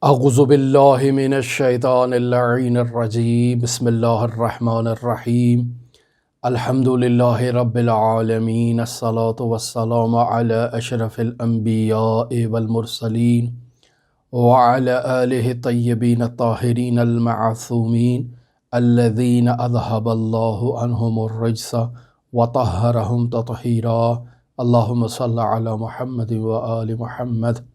اعوذ باللہ من الشیطان اللعین الرجیم بسم اللہ الرحمن الرحیم الحمد للہ رب العالمین الصلاة والسلام علی اشرف الانبیاء والمرسلین وعلی آلہ الطیبین الطاہرین المعصومین الذین اذہب اللہ عنہم الرجس وطہرہم تطہیرا اللہم صل علی محمد وآل محمد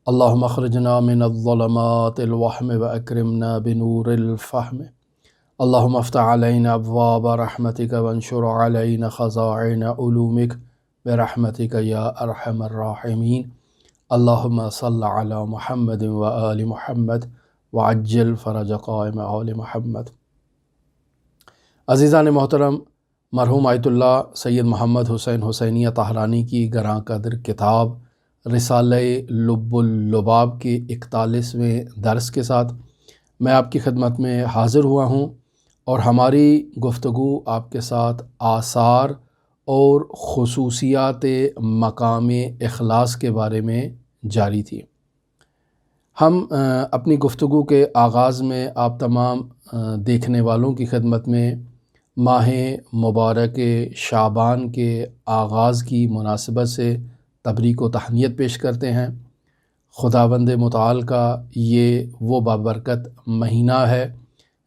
اللہم اخرجنا من الظلمات الوہم واکرمنا بنور الفہم اللہم افتح علینا ابواب رحمتک وانشر علینا خزائن علومک برحمتک یا ارحم الراحمین اللہم صل علی محمد وآل محمد وعجل فرج قائم آل محمد۔ عزیزان محترم، مرحوم آیت اللہ سید محمد حسین حسینیہ طاہرانی کی گراں قدر کتاب رسالہ لب اللباب کے 41ویں درس کے ساتھ میں آپ کی خدمت میں حاضر ہوا ہوں، اور ہماری گفتگو آپ کے ساتھ آثار اور خصوصیات مقام اخلاص کے بارے میں جاری تھی۔ ہم اپنی گفتگو کے آغاز میں آپ تمام دیکھنے والوں کی خدمت میں ماہ مبارک شعبان کے آغاز کی مناسبت سے تبریک و تہنیت پیش کرتے ہیں۔ خداوند متعال کا یہ وہ بابرکت مہینہ ہے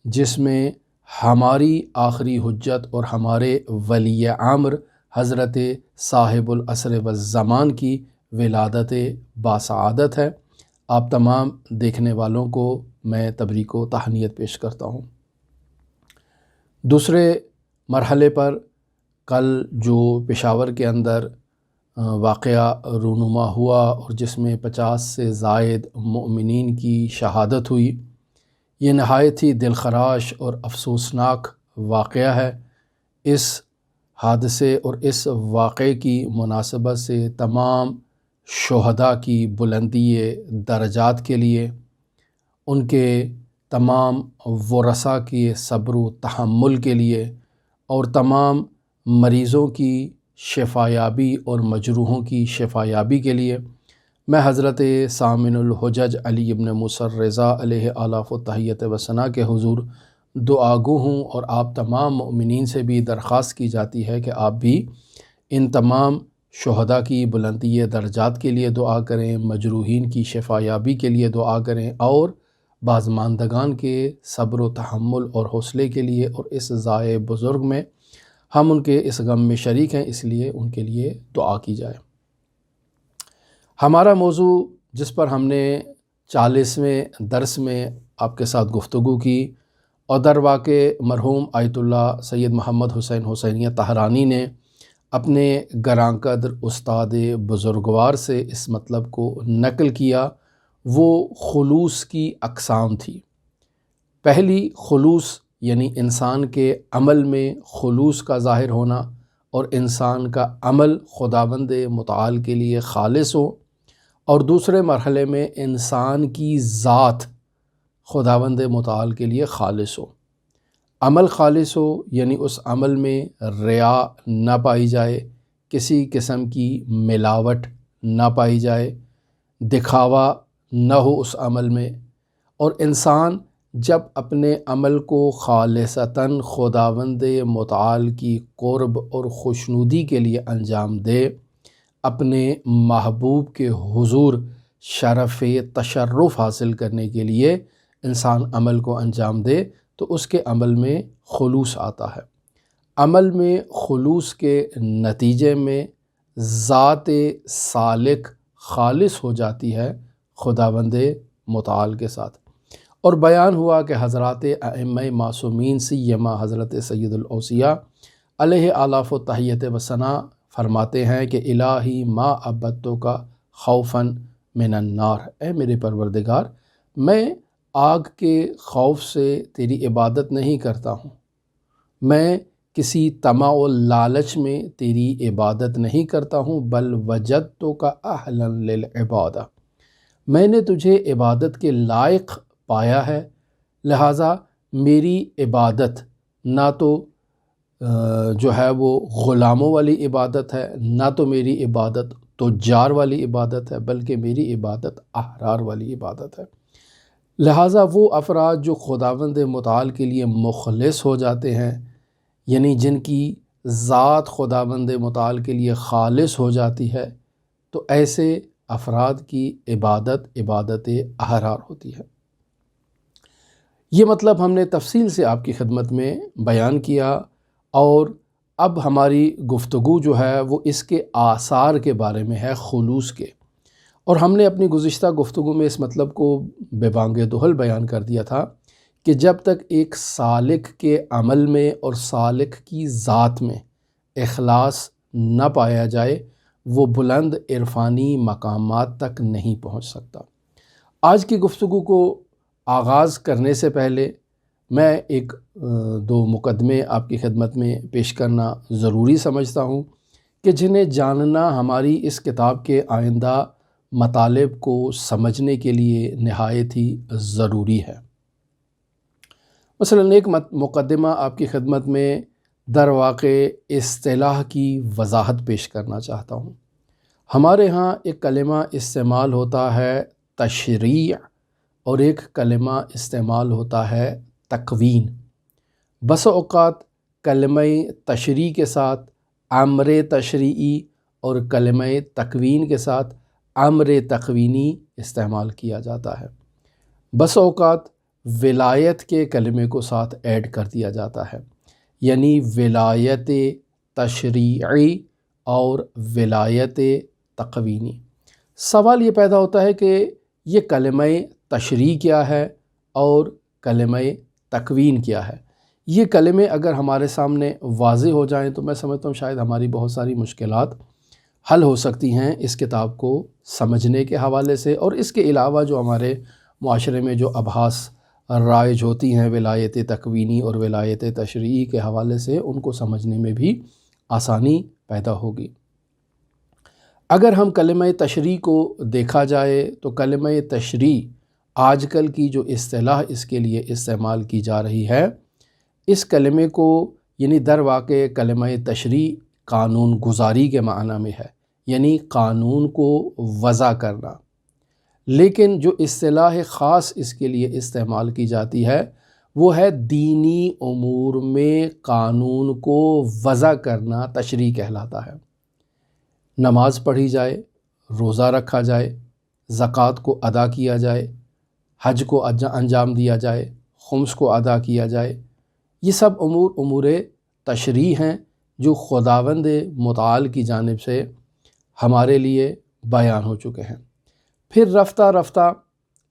جس میں ہماری آخری حجت اور ہمارے ولی امر حضرت صاحب العصر والزمان کی ولادت باسعادت ہے۔ آپ تمام دیکھنے والوں کو میں تبریک و تہنیت پیش کرتا ہوں۔ دوسرے مرحلے پر کل جو پشاور کے اندر واقعہ رونما ہوا اور جس میں 50 سے زائد مؤمنین کی شہادت ہوئی، یہ نہایت ہی دلخراش اور افسوسناک واقعہ ہے۔ اس حادثے اور اس واقعے کی مناسبت سے تمام شہداء کی بلندی درجات کے لیے، ان کے تمام ورثاء کی صبر و تحمل کے لیے، اور تمام مریضوں کی شفایابی اور مجروحوں کی شفایابی کے لیے میں حضرت سامن الحجج علی ابن موسیٰ الرضا علیہ آلاف و تحیت و ثنا کے حضور دعا گو ہوں، اور آپ تمام مؤمنین سے بھی درخواست کی جاتی ہے کہ آپ بھی ان تمام شہداء کی بلندی درجات کے لیے دعا کریں، مجروحین کی شفایابی کے لیے دعا کریں، اور بازماندگان کے صبر و تحمل اور حوصلے کے لیے، اور اس ضائع بزرگ میں ہم ان کے اس غم میں شریک ہیں، اس لیے ان کے لیے دعا کی جائے۔ ہمارا موضوع جس پر ہم نے 40ویں درس میں آپ کے ساتھ گفتگو کی، اور در واقع مرحوم آیت اللہ سید محمد حسین حسینیہ طاہرانی نے اپنے گراں قدر استاد بزرگوار سے اس مطلب کو نقل کیا، وہ خلوص کی اقسام تھی۔ پہلی خلوص یعنی انسان کے عمل میں خلوص کا ظاہر ہونا، اور انسان کا عمل خداوند متعال کے لیے خالص ہو، اور دوسرے مرحلے میں انسان کی ذات خداوند متعال کے لیے خالص ہو۔ عمل خالص ہو یعنی اس عمل میں ریا نہ پائی جائے، کسی قسم کی ملاوٹ نہ پائی جائے، دکھاوا نہ ہو اس عمل میں، اور انسان جب اپنے عمل کو خالصتاً خداوند متعال کی قرب اور خوشنودی کے لیے انجام دے، اپنے محبوب کے حضور شرف تشرف حاصل کرنے کے لیے انسان عمل کو انجام دے، تو اس کے عمل میں خلوص آتا ہے۔ عمل میں خلوص کے نتیجے میں ذات سالک خالص ہو جاتی ہے خداوند متعال کے ساتھ۔ اور بیان ہوا کہ حضرات ائمہ معصومین سیما حضرت سید الاوصیاء علیہ آلاف و تحیت و ثنا فرماتے ہیں کہ الہی ما عبدتک خوفا من النار، اے میرے پروردگار، میں آگ کے خوف سے تیری عبادت نہیں کرتا ہوں، میں کسی طمع و لالچ میں تیری عبادت نہیں کرتا ہوں، بل وجدتک اہلا للعبادہ، میں نے تجھے عبادت کے لائق پایا ہے، لہٰذا میری عبادت نہ تو جو ہے وہ غلاموں والی عبادت ہے، نہ تو میری عبادت تجار والی عبادت ہے، بلکہ میری عبادت احرار والی عبادت ہے۔ لہٰذا وہ افراد جو خداوند متعال کے لیے مخلص ہو جاتے ہیں، یعنی جن کی ذات خداوند متعال کے لیے خالص ہو جاتی ہے، تو ایسے افراد کی عبادت احرار ہوتی ہے۔ یہ مطلب ہم نے تفصیل سے آپ کی خدمت میں بیان کیا، اور اب ہماری گفتگو جو ہے وہ اس کے آثار کے بارے میں ہے، خلوص کے۔ اور ہم نے اپنی گزشتہ گفتگو میں اس مطلب کو بے بانگ دہل بیان کر دیا تھا کہ جب تک ایک سالک کے عمل میں اور سالک کی ذات میں اخلاص نہ پایا جائے، وہ بلند عرفانی مقامات تک نہیں پہنچ سکتا۔ آج کی گفتگو کو آغاز کرنے سے پہلے میں ایک دو مقدمے آپ کی خدمت میں پیش کرنا ضروری سمجھتا ہوں کہ جنہیں جاننا ہماری اس کتاب کے آئندہ مطالب کو سمجھنے کے لیے نہایت ہی ضروری ہے۔ مثلاً ایک مقدمہ آپ کی خدمت میں در واقع اصطلاح کی وضاحت پیش کرنا چاہتا ہوں۔ ہمارے ہاں ایک کلمہ استعمال ہوتا ہے تشریع، اور ایک کلمہ استعمال ہوتا ہے تکوین۔ بس اوقات کلمہ تشریع کے ساتھ امر تشریعی اور کلمہ تکوین کے ساتھ امر تکوینی استعمال کیا جاتا ہے۔ بس اوقات ولایت کے کلمے کو ساتھ ایڈ کر دیا جاتا ہے، یعنی ولایت تشریعی اور ولایت تکوینی۔ سوال یہ پیدا ہوتا ہے کہ یہ کلمہ تشریع کیا ہے اور کلمہ تکوین کیا ہے؟ یہ کلمے اگر ہمارے سامنے واضح ہو جائیں تو میں سمجھتا ہوں شاید ہماری بہت ساری مشکلات حل ہو سکتی ہیں اس کتاب کو سمجھنے کے حوالے سے، اور اس کے علاوہ جو ہمارے معاشرے میں جو ابحاث رائج ہوتی ہیں ولایت تکوینی اور ولایت تشریعی کے حوالے سے، ان کو سمجھنے میں بھی آسانی پیدا ہوگی۔ اگر ہم کلمہ تشریع کو دیکھا جائے تو کلمہ تشریع آج کل کی جو اصطلاح اس کے لیے استعمال کی جا رہی ہے، اس کلمے کو یعنی در واقع کلمہ تشریع قانون گزاری کے معنی میں ہے، یعنی قانون کو وضع کرنا۔ لیکن جو اصطلاح خاص اس کے لیے استعمال کی جاتی ہے وہ ہے دینی امور میں قانون کو وضع کرنا تشریع کہلاتا ہے۔ نماز پڑھی جائے، روزہ رکھا جائے، زکوٰۃ کو ادا کیا جائے، حج کو انجام دیا جائے، خمس کو ادا کیا جائے، یہ سب امور تشریع ہیں جو خداوند متعال کی جانب سے ہمارے لیے بیان ہو چکے ہیں۔ پھر رفتہ رفتہ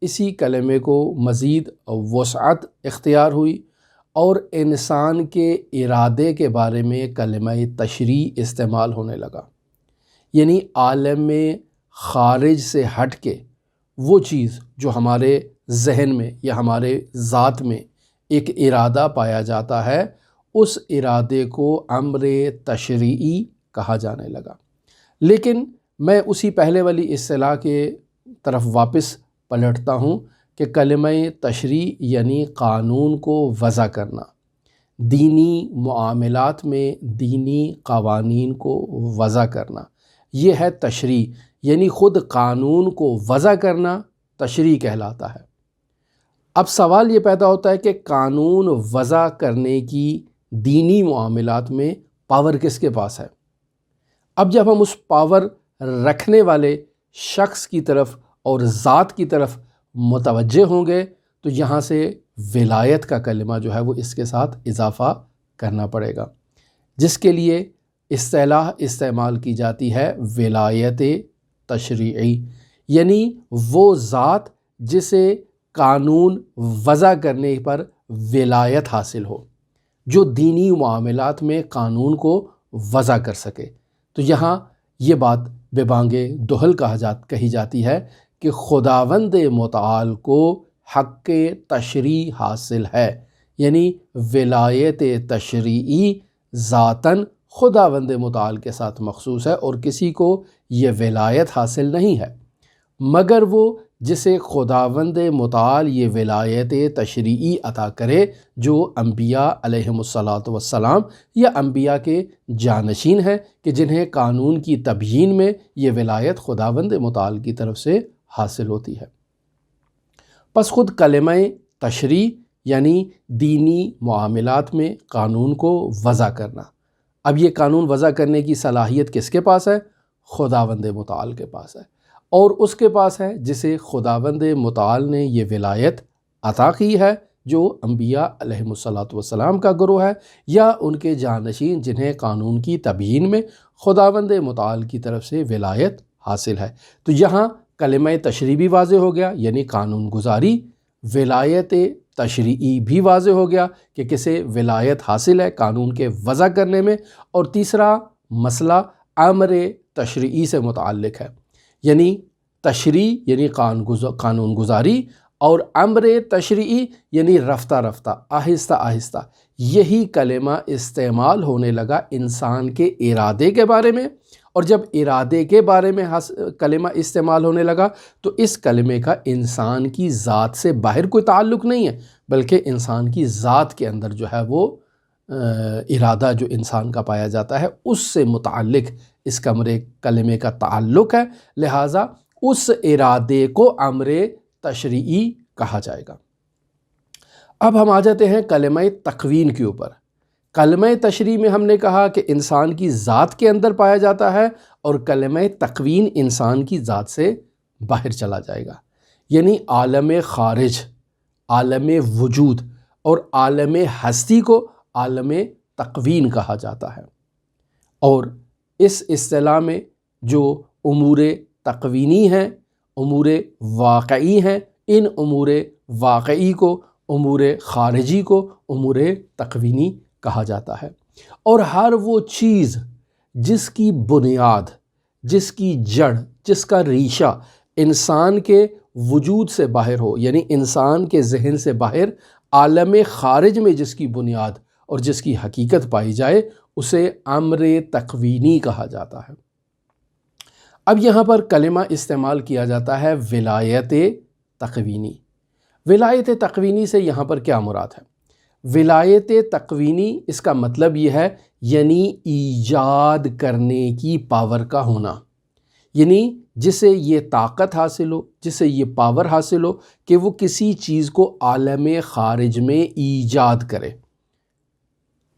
اسی کلمے کو مزید وسعت اختیار ہوئی اور انسان کے ارادے کے بارے میں کلمہ تشریع استعمال ہونے لگا، یعنی عالم خارج سے ہٹ کے وہ چیز جو ہمارے ذہن میں یا ہمارے ذات میں ایک ارادہ پایا جاتا ہے، اس ارادے کو امر تشریعی کہا جانے لگا۔ لیکن میں اسی پہلے والی اصطلاح کے طرف واپس پلٹتا ہوں کہ کلمہ تشریع یعنی قانون کو وضع کرنا، دینی معاملات میں دینی قوانین کو وضع کرنا، یہ ہے تشریع، یعنی خود قانون کو وضع کرنا تشریع کہلاتا ہے۔ اب سوال یہ پیدا ہوتا ہے کہ قانون وضع کرنے کی دینی معاملات میں پاور کس کے پاس ہے؟ اب جب ہم اس پاور رکھنے والے شخص کی طرف اور ذات کی طرف متوجہ ہوں گے تو یہاں سے ولایت کا کلمہ جو ہے وہ اس کے ساتھ اضافہ کرنا پڑے گا، جس کے لیے اصطلاح استعمال کی جاتی ہے ولایت تشریعی، یعنی وہ ذات جسے قانون وضع کرنے پر ولایت حاصل ہو، جو دینی معاملات میں قانون کو وضع کر سکے۔ تو یہاں یہ بات بے بانگ دہل کہی جاتی ہے کہ خداوند متعال کو حق تشریع حاصل ہے، یعنی ولایت تشریعی ذاتاً خداوند متعال کے ساتھ مخصوص ہے، اور کسی کو یہ ولایت حاصل نہیں ہے مگر وہ جسے خداوند متعال یہ ولایت تشریعی عطا کرے، جو انبیاء علیہم السلام یا انبیاء کے جانشین ہیں کہ جنہیں قانون کی تبیین میں یہ ولایت خداوند متعال کی طرف سے حاصل ہوتی ہے۔ پس خود کلمہ تشریع یعنی دینی معاملات میں قانون کو وضع کرنا، اب یہ قانون وضع کرنے کی صلاحیت کس کے پاس ہے؟ خداوند متعال کے پاس ہے، اور اس کے پاس ہے جسے خداوند متعال نے یہ ولایت عطا کی ہے، جو انبیاء علیہم السلام کا گروہ ہے یا ان کے جانشین جنہیں قانون کی تبیین میں خداوند متعال کی طرف سے ولایت حاصل ہے۔ تو یہاں کلمہ تشریع بھی واضح ہو گیا یعنی قانون گزاری، ولایت تشریعی بھی واضح ہو گیا کہ کسے ولایت حاصل ہے قانون کے وضع کرنے میں، اور تیسرا مسئلہ امر تشریعی سے متعلق ہے، یعنی تشریع یعنی قانون گزاری، اور امر تشریعی یعنی رفتہ رفتہ آہستہ آہستہ یہی کلمہ استعمال ہونے لگا انسان کے ارادے کے بارے میں، اور جب ارادے کے بارے میں کلمہ استعمال ہونے لگا تو اس کلمے کا انسان کی ذات سے باہر کوئی تعلق نہیں ہے، بلکہ انسان کی ذات کے اندر جو ہے وہ ارادہ جو انسان کا پایا جاتا ہے اس سے متعلق اس کلمے کا تعلق ہے، لہٰذا اس ارادے کو امر تشریعی کہا جائے گا۔ اب ہم آ جاتے ہیں کلمہ تکوین کے اوپر۔ کلمہ تشریع میں ہم نے کہا کہ انسان کی ذات کے اندر پایا جاتا ہے، اور کلمہ تکوین انسان کی ذات سے باہر چلا جائے گا، یعنی عالم خارج، عالم وجود اور عالم ہستی کو عالم تکوین کہا جاتا ہے، اور اس اصطلاح میں جو امور تکوینی ہیں، امور واقعی ہیں، ان امور واقعی کو، امور خارجی کو امور تکوینی کہا جاتا ہے، اور ہر وہ چیز جس کی بنیاد، جس کی جڑ، جس کا ریشہ انسان کے وجود سے باہر ہو، یعنی انسان کے ذہن سے باہر عالم خارج میں جس کی بنیاد اور جس کی حقیقت پائی جائے اسے امر تکوینی کہا جاتا ہے۔ اب یہاں پر کلمہ استعمال کیا جاتا ہے ولایت تکوینی۔ ولایت تکوینی سے یہاں پر کیا مراد ہے؟ ولایت تکوینی اس کا مطلب یہ ہے یعنی ایجاد کرنے کی پاور کا ہونا، یعنی جسے یہ طاقت حاصل ہو، جسے یہ پاور حاصل ہو کہ وہ کسی چیز کو عالم خارج میں ایجاد کرے۔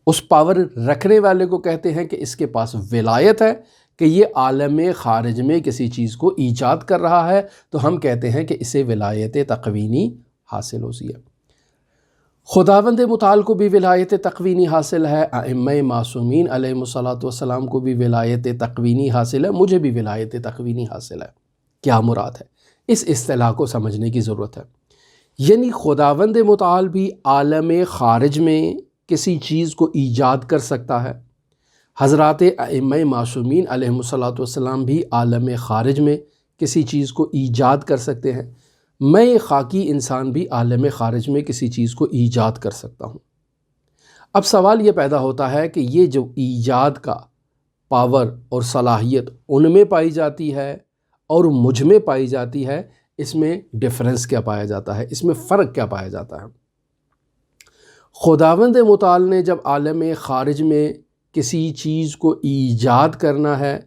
اس پاور رکھنے والے کو کہتے ہیں کہ اس کے پاس ولایت ہے کہ یہ عالم خارج میں کسی چیز کو ایجاد کر رہا ہے، تو ہم کہتے ہیں کہ اسے ولایت تکوینی حاصل ہوتی ہے۔ خداوند متعال کو بھی ولایت تکوینی حاصل ہے، ائمہ معصومین علیہم السلام کو بھی ولایت تکوینی حاصل ہے، مجھے بھی ولایت تکوینی حاصل ہے۔ کیا مراد ہے؟ اس اصطلاح کو سمجھنے کی ضرورت ہے۔ یعنی خداوند متعال بھی عالم خارج میں کسی چیز کو ایجاد کر سکتا ہے، حضرات ائمہ معصومین علیہم السلام بھی عالم خارج میں کسی چیز کو ایجاد کر سکتے ہیں، میں خاکی انسان بھی عالم خارج میں کسی چیز کو ایجاد کر سکتا ہوں۔ اب سوال یہ پیدا ہوتا ہے کہ یہ جو ایجاد کا پاور اور صلاحیت ان میں پائی جاتی ہے اور مجھ میں پائی جاتی ہے، اس میں ڈفرنس کیا پایا جاتا ہے، اس میں فرق کیا پایا جاتا ہے؟ خداوند متعال نے جب عالم خارج میں کسی چیز کو ایجاد کرنا ہے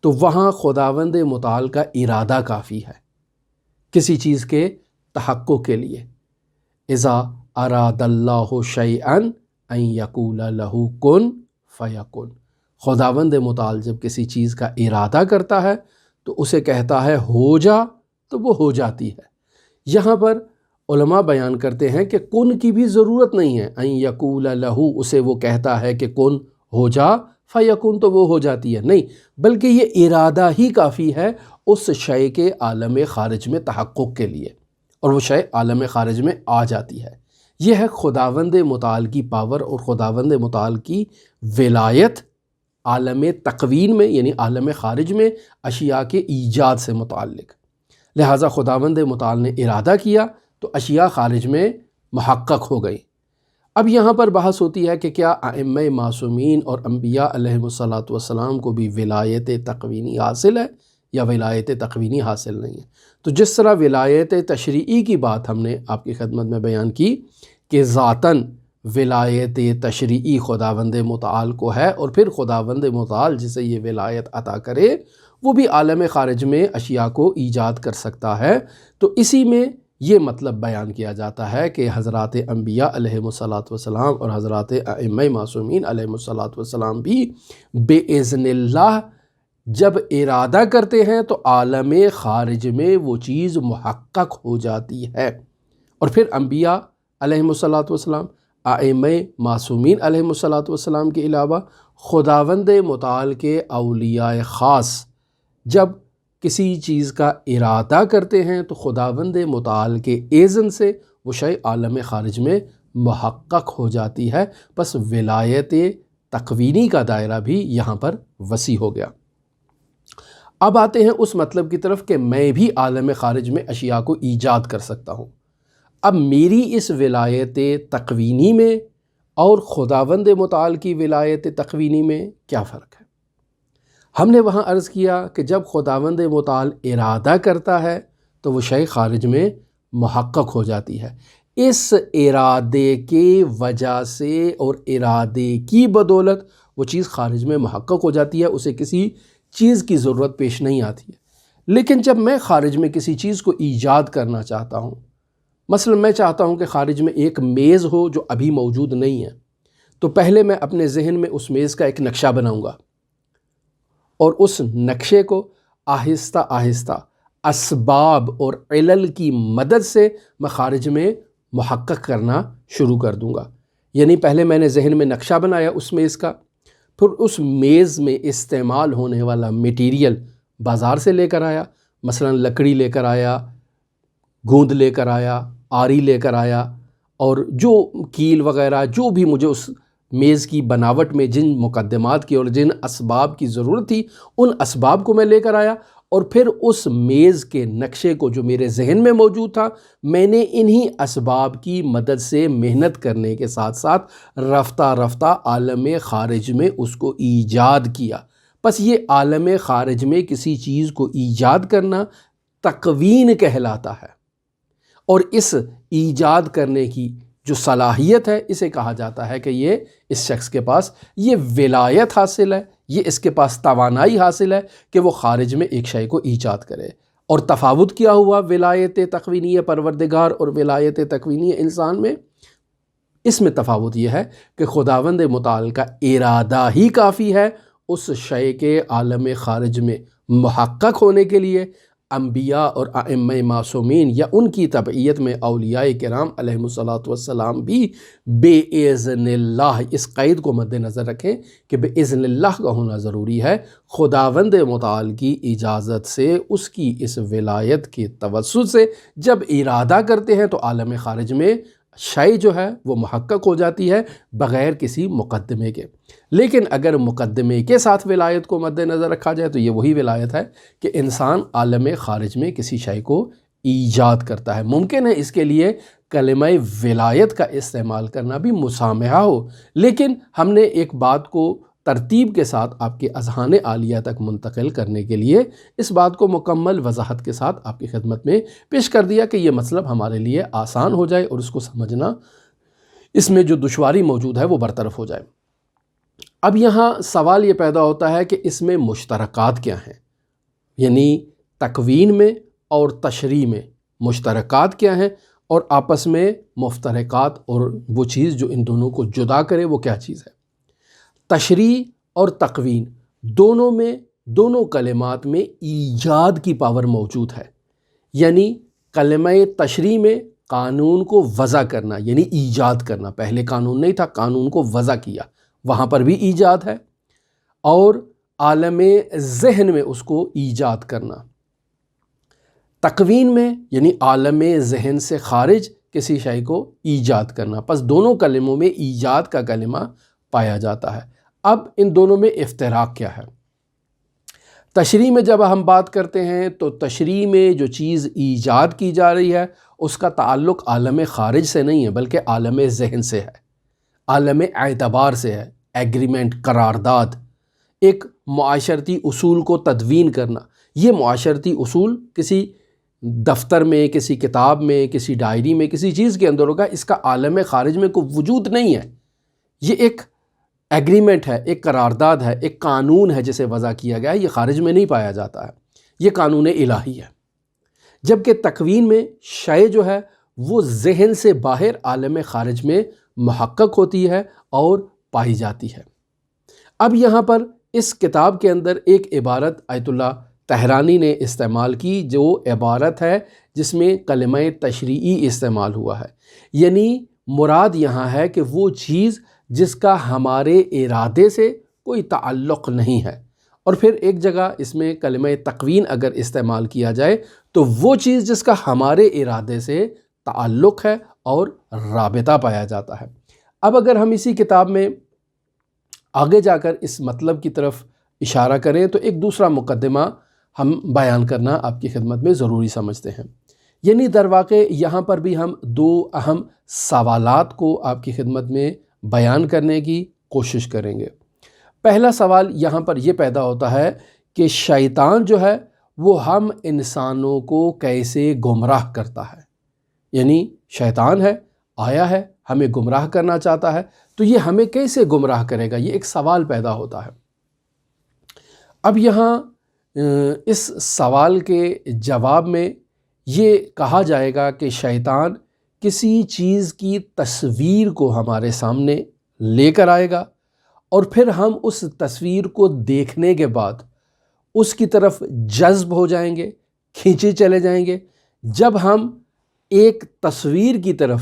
تو وہاں خداوند متعال کا ارادہ کافی ہے کسی چیز کے تحقق کے لیے۔ اذا اراد اللہ شیئا ان یقول لہ کن فیکن، خداوند متعال جب کسی چیز کا ارادہ کرتا ہے تو اسے کہتا ہے ہو جا، تو وہ ہو جاتی ہے۔ یہاں پر علماء بیان کرتے ہیں کہ کن کی بھی ضرورت نہیں ہے، ان یقول لہ اسے وہ کہتا ہے کہ کن ہو جا فیکن تو وہ ہو جاتی ہے، نہیں، بلکہ یہ ارادہ ہی کافی ہے اس شے کے عالم خارج میں تحقق کے لیے، اور وہ شے عالم خارج میں آ جاتی ہے۔ یہ ہے خداوند متعال کی پاور اور خداوند متعال کی ولایت عالم تکوین میں، یعنی عالم خارج میں اشیاء کے ایجاد سے متعلق۔ لہٰذا خداوند متعال نے ارادہ کیا تو اشیاء خارج میں محقق ہو گئی۔ اب یہاں پر بحث ہوتی ہے کہ کیا ائمہ معصومین اور انبیاء علیہم السلام کو بھی ولایت تکوینی حاصل ہے یا ولایت تکوینی حاصل نہیں ہے؟ تو جس طرح ولایت تشریعی کی بات ہم نے آپ کی خدمت میں بیان کی کہ ذاتاً ولایت تشریعی خداوند متعال کو ہے، اور پھر خداوند متعال جسے یہ ولایت عطا کرے وہ بھی عالم خارج میں اشیاء کو ایجاد کر سکتا ہے، تو اسی میں یہ مطلب بیان کیا جاتا ہے کہ حضرات انبیاء علیہم الصلاۃ والسلام اور حضرات ائمہ معصومین علیہم الصلاۃ والسلام بھی بِإِذْنِ اللہ جب ارادہ کرتے ہیں تو عالم خارج میں وہ چیز محقق ہو جاتی ہے۔ اور پھر انبیاء علیہم الصلاۃ والسلام، ائمہ معصومین علیہم الصلاۃ والسلام کے علاوہ خداوند متعال کے اولیاء خاص جب کسی چیز کا ارادہ کرتے ہیں تو خداوند متعال کے اذن سے وہ شے عالم خارج میں محقق ہو جاتی ہے۔ بس ولایت تکوینی کا دائرہ بھی یہاں پر وسیع ہو گیا۔ اب آتے ہیں اس مطلب کی طرف کہ میں بھی عالم خارج میں اشیاء کو ایجاد کر سکتا ہوں۔ اب میری اس ولایت تکوینی میں اور خداوند متعال کی ولایت تکوینی میں کیا فرق ہے؟ ہم نے وہاں عرض کیا کہ جب خداوند متعال ارادہ کرتا ہے تو وہ شے خارج میں محقق ہو جاتی ہے۔ اس ارادے کے وجہ سے اور ارادے کی بدولت وہ چیز خارج میں محقق ہو جاتی ہے، اسے کسی چیز کی ضرورت پیش نہیں آتی ہے۔ لیکن جب میں خارج میں کسی چیز کو ایجاد کرنا چاہتا ہوں، مثلا میں چاہتا ہوں کہ خارج میں ایک میز ہو جو ابھی موجود نہیں ہے، تو پہلے میں اپنے ذہن میں اس میز کا ایک نقشہ بناؤں گا اور اس نقشے کو آہستہ آہستہ اسباب اور علل کی مدد سے میں خارج میں محقق کرنا شروع کر دوں گا۔ یعنی پہلے میں نے ذہن میں نقشہ بنایا اس میز کا، پھر اس میز میں استعمال ہونے والا میٹیریل بازار سے لے کر آیا، مثلا لکڑی لے کر آیا، گوند لے کر آیا، آری لے کر آیا، اور جو کیل وغیرہ جو بھی مجھے اس میز کی بناوٹ میں جن مقدمات کی اور جن اسباب کی ضرورت تھی ان اسباب کو میں لے کر آیا، اور پھر اس میز کے نقشے کو جو میرے ذہن میں موجود تھا میں نے انہی اسباب کی مدد سے محنت کرنے کے ساتھ ساتھ رفتہ رفتہ عالم خارج میں اس کو ایجاد کیا۔ بس یہ عالم خارج میں کسی چیز کو ایجاد کرنا تکوین کہلاتا ہے، اور اس ایجاد کرنے کی جو صلاحیت ہے اسے کہا جاتا ہے کہ یہ اس شخص کے پاس یہ ولایت حاصل ہے، یہ اس کے پاس توانائی حاصل ہے کہ وہ خارج میں ایک شے کو ایجاد کرے۔ اور تفاوت کیا ہوا ولایت تکوینی پروردگار اور ولایت تکوینی انسان میں؟ اس میں تفاوت یہ ہے کہ خداوند متعال کا ارادہ ہی کافی ہے اس شے کے عالم خارج میں محقق ہونے کے لیے۔ انبیاء اور ائمہ معصومین یا ان کی تبعیت میں اولیاء کرام علیہم الصلاۃ والسلام بھی بِإِذْنِ اللہ، اس قید کو مد نظر رکھیں کہ بِإِذْنِ اللہ کا ہونا ضروری ہے۔ خداوند متعال کی اجازت سے، اس کی اس ولایت کے توسط سے جب ارادہ کرتے ہیں تو عالم خارج میں شے جو ہے وہ محقق ہو جاتی ہے بغیر کسی مقدمے کے۔ لیکن اگر مقدمے کے ساتھ ولایت کو مد نظر رکھا جائے تو یہ وہی ولایت ہے کہ انسان عالم خارج میں کسی شے کو ایجاد کرتا ہے۔ ممکن ہے اس کے لیے کلمہ ولایت کا استعمال کرنا بھی مسامحہ ہو، لیکن ہم نے ایک بات کو ترتیب کے ساتھ آپ کے اذہان عالیہ تک منتقل کرنے کے لیے اس بات کو مکمل وضاحت کے ساتھ آپ کی خدمت میں پیش کر دیا کہ یہ مطلب ہمارے لیے آسان ہو جائے اور اس کو سمجھنا، اس میں جو دشواری موجود ہے وہ برطرف ہو جائے۔ اب یہاں سوال یہ پیدا ہوتا ہے کہ اس میں مشترکات کیا ہیں، یعنی تکوین میں اور تشریح میں مشترکات کیا ہیں، اور آپس میں مفترقات اور وہ چیز جو ان دونوں کو جدا کرے وہ کیا چیز ہے۔ تشریح اور تکوین دونوں میں، دونوں کلمات میں ایجاد کی پاور موجود ہے۔ یعنی کلمہ تشریح میں قانون کو وضع کرنا یعنی ایجاد کرنا، پہلے قانون نہیں تھا، قانون کو وضع کیا، وہاں پر بھی ایجاد ہے، اور عالم ذہن میں اس کو ایجاد کرنا۔ تکوین میں یعنی عالم ذہن سے خارج کسی شے کو ایجاد کرنا۔ پس دونوں کلموں میں ایجاد کا کلمہ پایا جاتا ہے۔ اب ان دونوں میں افتراق کیا ہے؟ تشریح میں جب ہم بات کرتے ہیں تو تشریح میں جو چیز ایجاد کی جا رہی ہے اس کا تعلق عالم خارج سے نہیں ہے بلکہ عالم ذہن سے ہے، عالم اعتبار سے ہے۔ ایگریمنٹ، قرارداد، ایک معاشرتی اصول کو تدوین کرنا، یہ معاشرتی اصول کسی دفتر میں، کسی کتاب میں، کسی ڈائری میں، کسی چیز کے اندر ہوگا، اس کا عالم خارج میں کوئی وجود نہیں ہے۔ یہ ایک ایگریمنٹ ہے، ایک قرارداد ہے، ایک قانون ہے جسے وضع کیا گیا ہے، یہ خارج میں نہیں پایا جاتا ہے، یہ قانون الہی ہے۔ جبکہ تکوین میں شے جو ہے وہ ذہن سے باہر عالم خارج میں محقق ہوتی ہے اور پائی جاتی ہے۔ اب یہاں پر اس کتاب کے اندر ایک عبارت آیت اللہ طحرانی نے استعمال کی، جو عبارت ہے جس میں کلمہ تشریعی استعمال ہوا ہے، یعنی مراد یہاں ہے کہ وہ چیز جس کا ہمارے ارادے سے کوئی تعلق نہیں ہے، اور پھر ایک جگہ اس میں کلمہ تکوین اگر استعمال کیا جائے تو وہ چیز جس کا ہمارے ارادے سے تعلق ہے اور رابطہ پایا جاتا ہے۔ اب اگر ہم اسی کتاب میں آگے جا کر اس مطلب کی طرف اشارہ کریں تو ایک دوسرا مقدمہ ہم بیان کرنا آپ کی خدمت میں ضروری سمجھتے ہیں، یعنی در واقع یہاں پر بھی ہم دو اہم سوالات کو آپ کی خدمت میں بیان کرنے کی کوشش کریں گے۔ پہلا سوال یہاں پر یہ پیدا ہوتا ہے کہ شیطان جو ہے وہ ہم انسانوں کو کیسے گمراہ کرتا ہے، یعنی شیطان ہے، آیا ہے، ہمیں گمراہ کرنا چاہتا ہے، تو یہ ہمیں کیسے گمراہ کرے گا، یہ ایک سوال پیدا ہوتا ہے۔ اب یہاں اس سوال کے جواب میں یہ کہا جائے گا کہ شیطان کسی چیز کی تصویر کو ہمارے سامنے لے کر آئے گا، اور پھر ہم اس تصویر کو دیکھنے کے بعد اس کی طرف جذب ہو جائیں گے، کھینچے چلے جائیں گے۔ جب ہم ایک تصویر کی طرف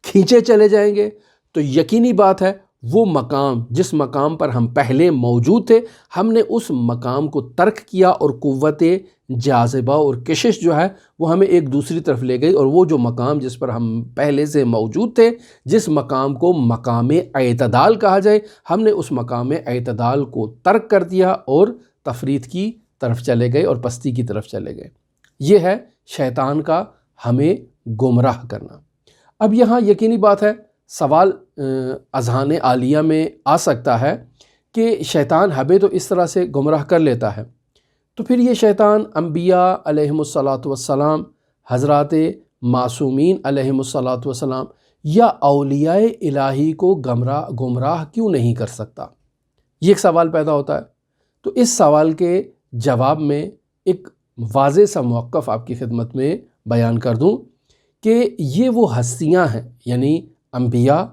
کھینچے چلے جائیں گے تو یقینی بات ہے وہ مقام جس مقام پر ہم پہلے موجود تھے، ہم نے اس مقام کو ترک کیا، اور قوت جاذبہ اور کشش جو ہے وہ ہمیں ایک دوسری طرف لے گئی، اور وہ جو مقام جس پر ہم پہلے سے موجود تھے، جس مقام کو مقام اعتدال کہا جائے، ہم نے اس مقام اعتدال کو ترک کر دیا اور تفریط کی طرف چلے گئے اور پستی کی طرف چلے گئے۔ یہ ہے شیطان کا ہمیں گمراہ کرنا۔ اب یہاں یقینی بات ہے سوال اذہان عالیہ میں آ سکتا ہے کہ شیطان ہمیں تو اس طرح سے گمراہ کر لیتا ہے، تو پھر یہ شیطان انبیاء علیہم الصلاۃ حضرات معصومین علیہم الصلاۃ یا اولیاء الہی کو گمراہ کیوں نہیں کر سکتا؟ یہ ایک سوال پیدا ہوتا ہے۔ تو اس سوال کے جواب میں ایک واضح سا موقف آپ کی خدمت میں بیان کر دوں کہ یہ وہ ہستیاں ہیں، یعنی انبیاء،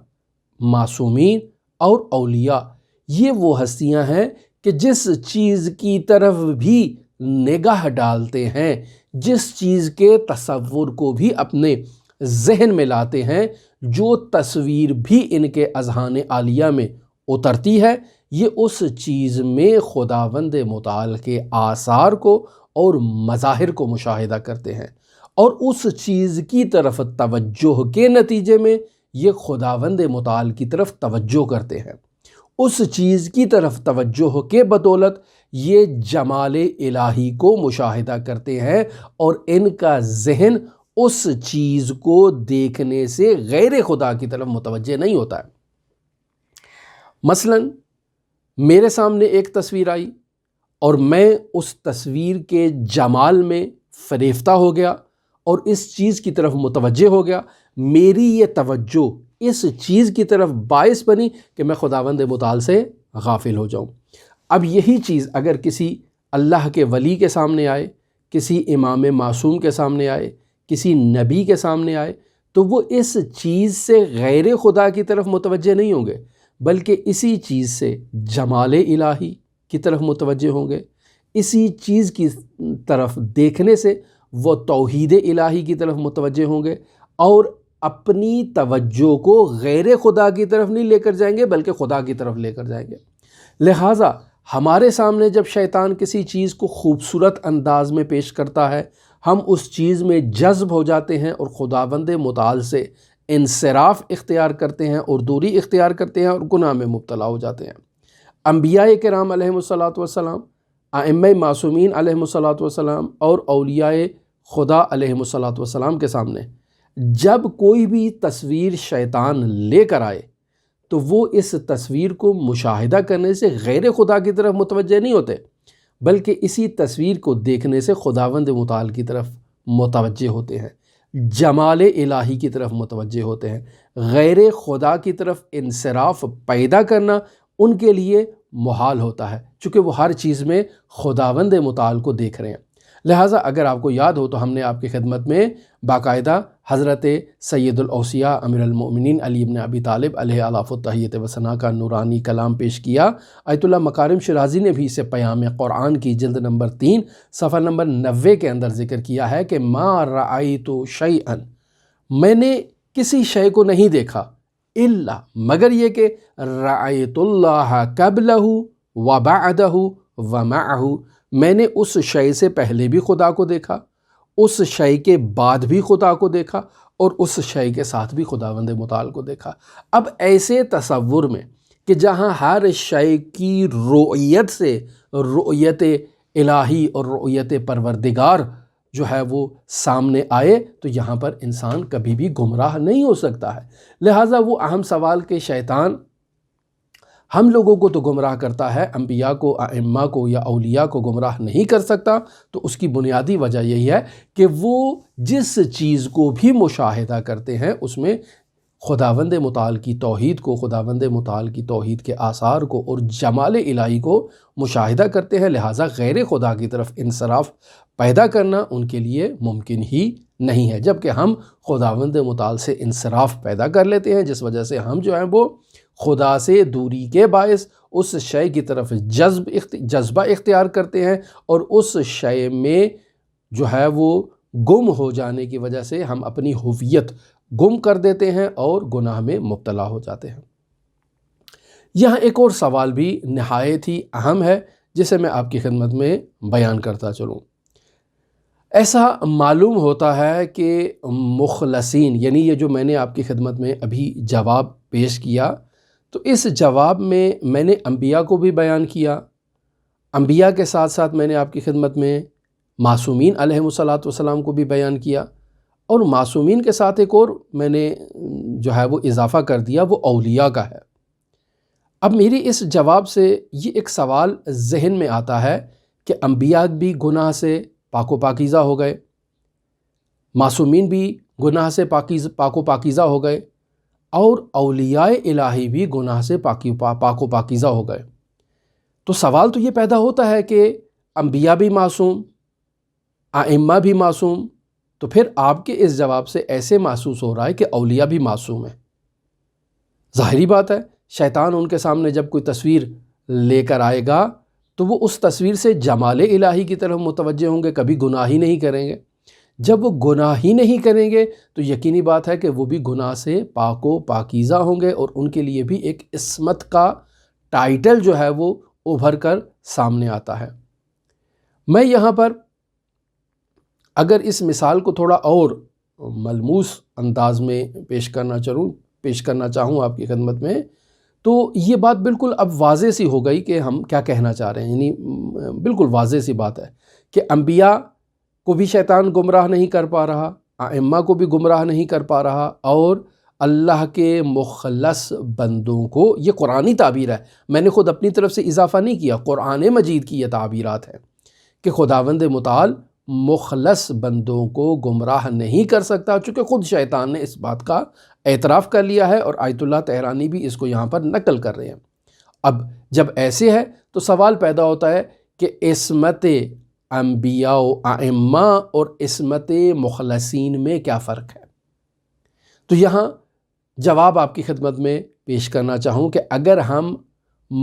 معصومین اور اولیاء، یہ وہ ہستیاں ہیں کہ جس چیز کی طرف بھی نگاہ ڈالتے ہیں، جس چیز کے تصور کو بھی اپنے ذہن میں لاتے ہیں، جو تصویر بھی ان کے اذہان عالیہ میں اترتی ہے، یہ اس چیز میں خداوند متعال کے آثار کو اور مظاہر کو مشاہدہ کرتے ہیں، اور اس چیز کی طرف توجہ کے نتیجے میں یہ خداوند متعال کی طرف توجہ کرتے ہیں۔ اس چیز کی طرف توجہ کے بدولت یہ جمال الہی کو مشاہدہ کرتے ہیں، اور ان کا ذہن اس چیز کو دیکھنے سے غیر خدا کی طرف متوجہ نہیں ہوتا ہے۔ مثلا میرے سامنے ایک تصویر آئی اور میں اس تصویر کے جمال میں فریفتہ ہو گیا اور اس چیز کی طرف متوجہ ہو گیا، میری یہ توجہ اس چیز کی طرف باعث بنی کہ میں خداوند متعال سے غافل ہو جاؤں۔ اب یہی چیز اگر کسی اللہ کے ولی کے سامنے آئے، کسی امام معصوم کے سامنے آئے، کسی نبی کے سامنے آئے، تو وہ اس چیز سے غیر خدا کی طرف متوجہ نہیں ہوں گے، بلکہ اسی چیز سے جمال الہی کی طرف متوجہ ہوں گے۔ اسی چیز کی طرف دیکھنے سے وہ توحید الہی کی طرف متوجہ ہوں گے، اور اپنی توجہ کو غیر خدا کی طرف نہیں لے کر جائیں گے بلکہ خدا کی طرف لے کر جائیں گے۔ لہٰذا ہمارے سامنے جب شیطان کسی چیز کو خوبصورت انداز میں پیش کرتا ہے، ہم اس چیز میں جذب ہو جاتے ہیں اور خداوند متعال سے انصراف اختیار کرتے ہیں اور دوری اختیار کرتے ہیں اور گناہ میں مبتلا ہو جاتے ہیں۔ انبیاء کرام علیہم الصلاۃ والسلام، ائمہ معصومین علیہم الصلاۃ والسلام اور اولیاء خدا علیہم الصلاۃ والسلام کے سامنے جب کوئی بھی تصویر شیطان لے کر آئے تو وہ اس تصویر کو مشاہدہ کرنے سے غیر خدا کی طرف متوجہ نہیں ہوتے، بلکہ اسی تصویر کو دیکھنے سے خداوند متعال کی طرف متوجہ ہوتے ہیں، جمال الہی کی طرف متوجہ ہوتے ہیں۔ غیر خدا کی طرف انصراف پیدا کرنا ان کے لیے محال ہوتا ہے، چونکہ وہ ہر چیز میں خداوند متعال کو دیکھ رہے ہیں۔ لہٰذا اگر آپ کو یاد ہو تو ہم نے آپ کی خدمت میں باقاعدہ حضرت سید الاوصیاء امیر المؤمنین علی بن ابی طالب علیہ الاف التحیت و ثنا کا نورانی کلام پیش کیا۔ آیت اللہ مکارم شیرازی نے بھی اسے پیام قرآن کی جلد نمبر 3 صفحہ نمبر 90 کے اندر ذکر کیا ہے کہ ما رأیت شیئا، میں نے کسی شے کو نہیں دیکھا، الا مگر یہ کہ رأیت اللہ قبلہ و بعدہ و معہ، میں نے اس شے سے پہلے بھی خدا کو دیکھا، اس شے کے بعد بھی خدا کو دیکھا، اور اس شے کے ساتھ بھی خداوند متعال کو دیکھا۔ اب ایسے تصور میں کہ جہاں ہر شے کی رؤیت سے رؤیت الہی اور رؤیت پروردگار جو ہے وہ سامنے آئے، تو یہاں پر انسان کبھی بھی گمراہ نہیں ہو سکتا ہے۔ لہٰذا وہ اہم سوال کہ شیطان ہم لوگوں کو تو گمراہ کرتا ہے، انبیاء کو، ائمہ کو یا اولیاء کو گمراہ نہیں کر سکتا، تو اس کی بنیادی وجہ یہی ہے کہ وہ جس چیز کو بھی مشاہدہ کرتے ہیں اس میں خداوند متعال کی توحید کو، خداوند متعال کی توحید کے آثار کو اور جمال الہی کو مشاہدہ کرتے ہیں۔ لہٰذا غیر خدا کی طرف انصراف پیدا کرنا ان کے لیے ممکن ہی نہیں ہے، جبکہ ہم خداوند متعال سے انصراف پیدا کر لیتے ہیں، جس وجہ سے ہم جو ہیں وہ خدا سے دوری کے باعث اس شے کی طرف جذبہ اختیار کرتے ہیں، اور اس شے میں جو ہے وہ گم ہو جانے کی وجہ سے ہم اپنی ہویت گم کر دیتے ہیں اور گناہ میں مبتلا ہو جاتے ہیں۔ یہاں ایک اور سوال بھی نہایت ہی اہم ہے جسے میں آپ کی خدمت میں بیان کرتا چلوں۔ ایسا معلوم ہوتا ہے کہ مخلصین، یعنی یہ جو میں نے آپ کی خدمت میں ابھی جواب پیش کیا، تو اس جواب میں میں نے انبیاء کو بھی بیان کیا، انبیاء کے ساتھ ساتھ میں نے آپ کی خدمت میں معصومین علیہم الصلاۃ والسلام کو بھی بیان کیا، اور معصومین کے ساتھ ایک اور میں نے جو ہے وہ اضافہ کر دیا، وہ اولیاء کا ہے۔ اب میری اس جواب سے یہ ایک سوال ذہن میں آتا ہے کہ انبیاء بھی گناہ سے پاک و پاکیزہ ہو گئے، معصومین بھی گناہ سے پاک و پاکیزہ ہو گئے، اور اولیاء الہی بھی گناہ سے پاک و پاکیزہ ہو گئے، تو سوال تو یہ پیدا ہوتا ہے کہ انبیاء بھی معصوم، ائمہ بھی معصوم، تو پھر آپ کے اس جواب سے ایسے محسوس ہو رہا ہے کہ اولیاء بھی معصوم ہیں۔ ظاہری بات ہے، شیطان ان کے سامنے جب کوئی تصویر لے کر آئے گا تو وہ اس تصویر سے جمال الہی کی طرف متوجہ ہوں گے، کبھی گناہ ہی نہیں کریں گے۔ جب وہ گناہ ہی نہیں کریں گے تو یقینی بات ہے کہ وہ بھی گناہ سے پاک و پاکیزہ ہوں گے، اور ان کے لیے بھی ایک عصمت کا ٹائٹل جو ہے وہ ابھر کر سامنے آتا ہے۔ میں یہاں پر اگر اس مثال کو تھوڑا اور ملموس انداز میں پیش کرنا چاہوں آپ کی خدمت میں، تو یہ بات بالکل اب واضح سی ہو گئی کہ ہم کیا کہنا چاہ رہے ہیں، یعنی بالکل واضح سی بات ہے کہ انبیاء کو بھی شیطان گمراہ نہیں کر پا رہا، ائمہ کو بھی گمراہ نہیں کر پا رہا، اور اللہ کے مخلص بندوں کو، یہ قرآنی تعبیر ہے، میں نے خود اپنی طرف سے اضافہ نہیں کیا، قرآن مجید کی یہ تعبیرات ہیں کہ خداوند متعال مخلص بندوں کو گمراہ نہیں کر سکتا، چونکہ خود شیطان نے اس بات کا اعتراف کر لیا ہے، اور آیت اللہ تہرانی بھی اس کو یہاں پر نقل کر رہے ہیں۔ اب جب ایسے ہے تو سوال پیدا ہوتا ہے کہ عصمت انبیاء و ائمہ اور عصمت مخلصین میں کیا فرق ہے؟ تو یہاں جواب آپ کی خدمت میں پیش کرنا چاہوں کہ اگر ہم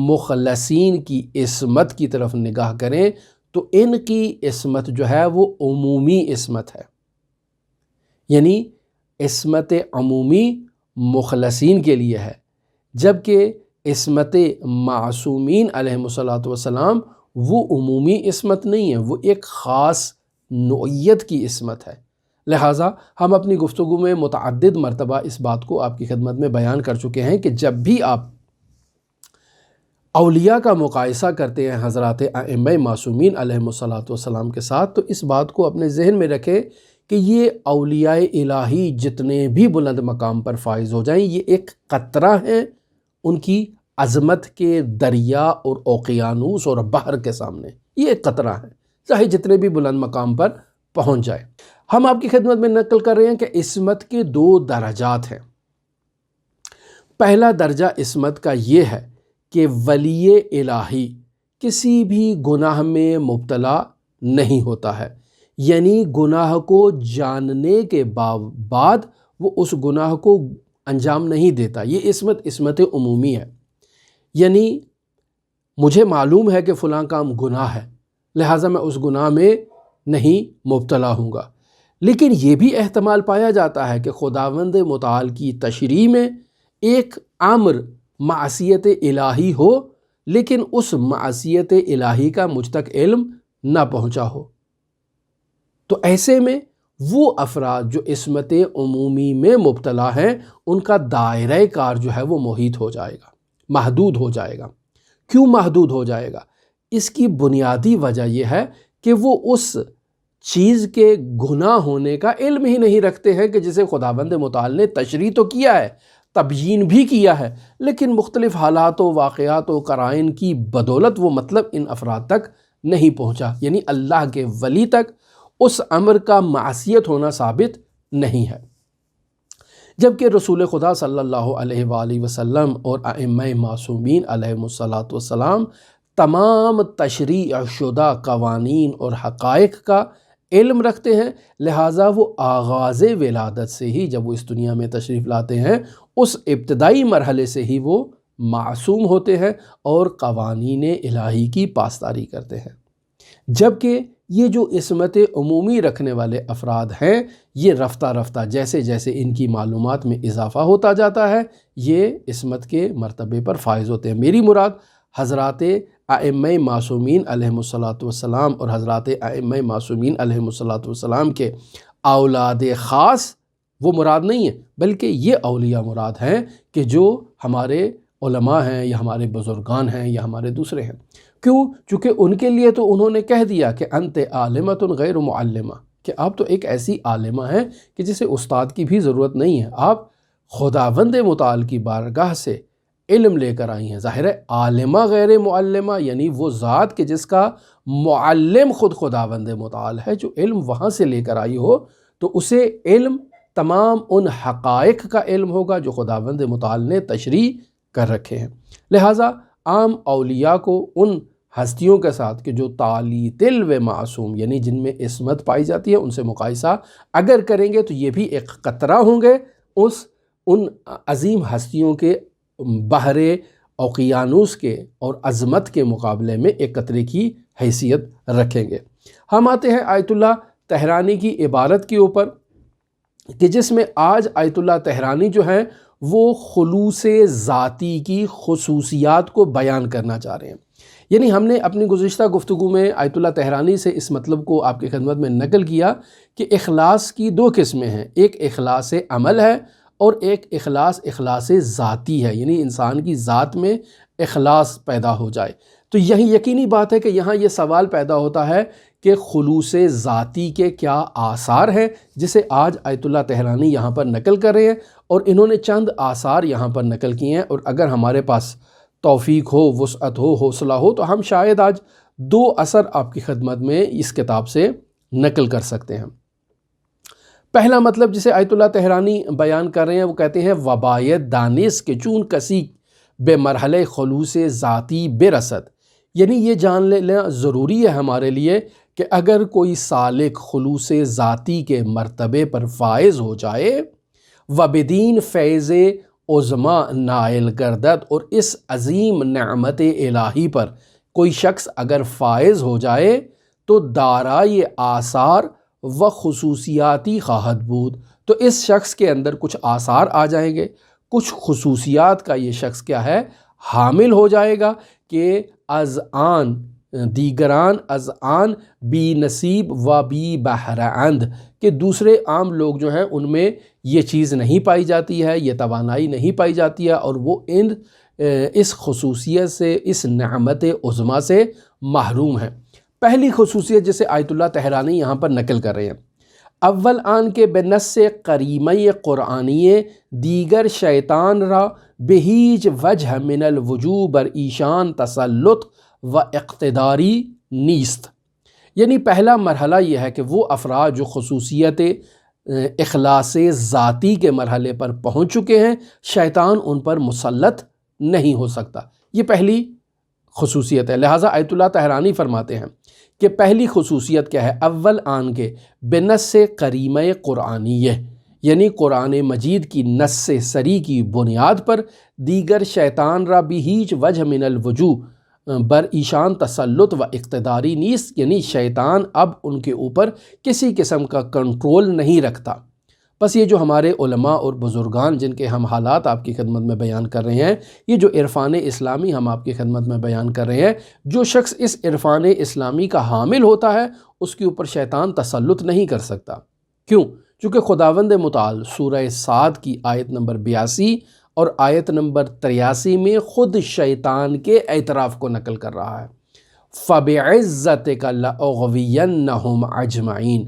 مخلصین کی عصمت کی طرف نگاہ کریں تو ان کی عصمت جو ہے وہ عمومی عصمت ہے، یعنی عصمت عمومی مخلصین کے لیے ہے، جبکہ عصمت معصومین علیہم الصلاۃ والسلام وہ عمومی عصمت نہیں ہے، وہ ایک خاص نوعیت کی عصمت ہے۔ لہٰذا ہم اپنی گفتگو میں متعدد مرتبہ اس بات کو آپ کی خدمت میں بیان کر چکے ہیں کہ جب بھی آپ اولیاء کا مقایسہ کرتے ہیں حضرات ائمہ معصومین علیہم الصلاۃ والسلام کے ساتھ، تو اس بات کو اپنے ذہن میں رکھیں کہ یہ اولیاء الہی جتنے بھی بلند مقام پر فائز ہو جائیں، یہ ایک قطرہ ہیں ان کی عظمت کے دریا اور اوقیانوس اور بحر کے سامنے، یہ ایک قطرہ ہے، چاہے جتنے بھی بلند مقام پر پہنچ جائے۔ ہم آپ کی خدمت میں نقل کر رہے ہیں کہ عصمت کے 2 درجات ہیں۔ پہلا درجہ عصمت کا یہ ہے کہ ولی الہی کسی بھی گناہ میں مبتلا نہیں ہوتا ہے، یعنی گناہ کو جاننے کے بعد وہ اس گناہ کو انجام نہیں دیتا۔ یہ عصمت عمومی ہے، یعنی مجھے معلوم ہے کہ فلاں کام گناہ ہے، لہٰذا میں اس گناہ میں نہیں مبتلا ہوں گا۔ لیکن یہ بھی احتمال پایا جاتا ہے کہ خداوند متعال کی تشریع میں ایک امر معصیت الہی ہو، لیکن اس معصیت الہی کا مجھ تک علم نہ پہنچا ہو، تو ایسے میں وہ افراد جو عصمت عمومی میں مبتلا ہیں ان کا دائرہ کار جو ہے وہ محیط ہو جائے گا، محدود ہو جائے گا۔ کیوں محدود ہو جائے گا؟ اس کی بنیادی وجہ یہ ہے کہ وہ اس چیز کے گناہ ہونے کا علم ہی نہیں رکھتے ہیں کہ جسے خداوند متعال نے تشریع تو کیا ہے، تبیین بھی کیا ہے، لیکن مختلف حالات و واقعات و قرائن کی بدولت وہ مطلب ان افراد تک نہیں پہنچا، یعنی اللہ کے ولی تک اس امر کا معصیت ہونا ثابت نہیں ہے۔ جبکہ رسول خدا صلی اللہ علیہ وآلہ وسلم اور ائمہ معصومین علیہم السلام تمام تشریع شدہ قوانین اور حقائق کا علم رکھتے ہیں، لہٰذا وہ آغاز ولادت سے ہی جب وہ اس دنیا میں تشریف لاتے ہیں اس ابتدائی مرحلے سے ہی وہ معصوم ہوتے ہیں اور قوانین الہی کی پاسداری کرتے ہیں۔ جبکہ یہ جو عصمت عمومی رکھنے والے افراد ہیں یہ رفتہ رفتہ جیسے جیسے ان کی معلومات میں اضافہ ہوتا جاتا ہے یہ عصمت کے مرتبے پر فائز ہوتے ہیں۔ میری مراد حضرات ائمہ معصومین علیہم السلام اور حضرات ائمہ معصومین علیہم السلام کے اولاد خاص وہ مراد نہیں ہے، بلکہ یہ اولیاء مراد ہیں کہ جو ہمارے علماء ہیں یا ہمارے بزرگان ہیں یا ہمارے دوسرے ہیں۔ کیوں؟ چونکہ ان کے لیے تو انہوں نے کہہ دیا کہ انت عالمۃ غیر معلمہ، کہ آپ تو ایک ایسی عالمہ ہیں کہ جسے استاد کی بھی ضرورت نہیں ہے، آپ خداوند متعال کی بارگاہ سے علم لے کر آئی ہیں۔ ظاہر ہے عالمہ غیر معلمہ یعنی وہ ذات کہ جس کا معلم خود خداوند متعال ہے، جو علم وہاں سے لے کر آئی ہو تو اسے علم تمام ان حقائق کا علم ہوگا جو خداوند متعال نے تشریع کر رکھے ہیں۔ لہٰذا عام اولیاء کو ان ہستیوں کے ساتھ کہ جو تعالی تل و معصوم یعنی جن میں عصمت پائی جاتی ہے ان سے مقایسہ اگر کریں گے تو یہ بھی ایک قطرہ ہوں گے ان عظیم ہستیوں کے بحر اوقیانوس کے اور عظمت کے مقابلے میں ایک قطرے کی حیثیت رکھیں گے۔ ہم آتے ہیں آیت اللہ طحرانی کی عبارت کے اوپر کہ جس میں آج آیت اللہ طحرانی جو ہیں وہ خلوص ذاتی کی خصوصیات کو بیان کرنا چاہ رہے ہیں۔ یعنی ہم نے اپنی گزشتہ گفتگو میں آیت اللہ طحرانی سے اس مطلب کو آپ کی خدمت میں نقل کیا کہ اخلاص کی دو قسمیں ہیں، ایک اخلاص عمل ہے اور ایک اخلاص ذاتی ہے، یعنی انسان کی ذات میں اخلاص پیدا ہو جائے۔ تو یہی یقینی بات ہے کہ یہاں یہ سوال پیدا ہوتا ہے کہ خلوص ذاتی کے کیا آثار ہیں، جسے آج آیت اللہ طحرانی یہاں پر نقل کر رہے ہیں، اور انہوں نے چند آثار یہاں پر نقل کیے ہیں، اور اگر ہمارے پاس توفیق ہو، وسعت ہو، حوصلہ ہو تو ہم شاید آج 2 اثر آپ کی خدمت میں اس کتاب سے نقل کر سکتے ہیں۔ پہلا مطلب جسے آیت اللہ طحرانی بیان کر رہے ہیں وہ کہتے ہیں وبایت دانست کے چون کسی بے مرحلہ خلوص ذاتی بے رسد، یعنی یہ جان لینا ضروری ہے ہمارے لیے کہ اگر کوئی سالک خلوص ذاتی کے مرتبے پر فائز ہو جائے وبدین فیض عظما نائل گردد، اور اس عظیم نعمت الہی پر کوئی شخص اگر فائز ہو جائے تو دارائے آثار و خصوصیاتی خواہد بود، تو اس شخص کے اندر کچھ آثار آ جائیں گے، کچھ خصوصیات کا یہ شخص کیا ہے حامل ہو جائے گا کہ از آن دیگران از آن بی نصیب و بی بہرہند، کہ دوسرے عام لوگ جو ہیں ان میں یہ چیز نہیں پائی جاتی ہے، یہ توانائی نہیں پائی جاتی ہے، اور وہ اس خصوصیت سے، اس نعمت عظما سے محروم ہیں۔ پہلی خصوصیت جسے آیت اللہ طحرانی یہاں پر نقل کر رہے ہیں، اول آن کے بنص کریمہ قرآنی دیگر شیطان را بہیج وجہ من الوجوہ بر ایشان تسلط و اقتداری نیست، یعنی پہلا مرحلہ یہ ہے کہ وہ افراد جو خصوصیت اخلاص ذاتی کے مرحلے پر پہنچ چکے ہیں شیطان ان پر مسلط نہیں ہو سکتا، یہ پہلی خصوصیت ہے۔ لہٰذا آیت اللہ طحرانی فرماتے ہیں کہ پہلی خصوصیت کیا ہے؟ اول آن کے بنص کریمہ قرآنیہ، یعنی قرآن مجید کی نص سری کی بنیاد پر دیگر شیطان را بھی ہیچ وجہ من الوجوہ بر ایشان تسلط و اقتداری نیست، یعنی شیطان اب ان کے اوپر کسی قسم کا کنٹرول نہیں رکھتا۔ بس یہ جو ہمارے علماء اور بزرگان جن کے ہم حالات آپ کی خدمت میں بیان کر رہے ہیں، یہ جو عرفان اسلامی ہم آپ کی خدمت میں بیان کر رہے ہیں، جو شخص اس عرفان اسلامی کا حامل ہوتا ہے اس کے اوپر شیطان تسلط نہیں کر سکتا۔ کیوں؟ چونکہ خداوند متعال سورہ صاد کی آیت نمبر 82 اور آیت نمبر 83 میں خود شیطان کے اعتراف کو نقل کر رہا ہے، فَبِعِزَّتِكَ لَأُغْوِيَنَّهُمْ أَجْمَعِينَ،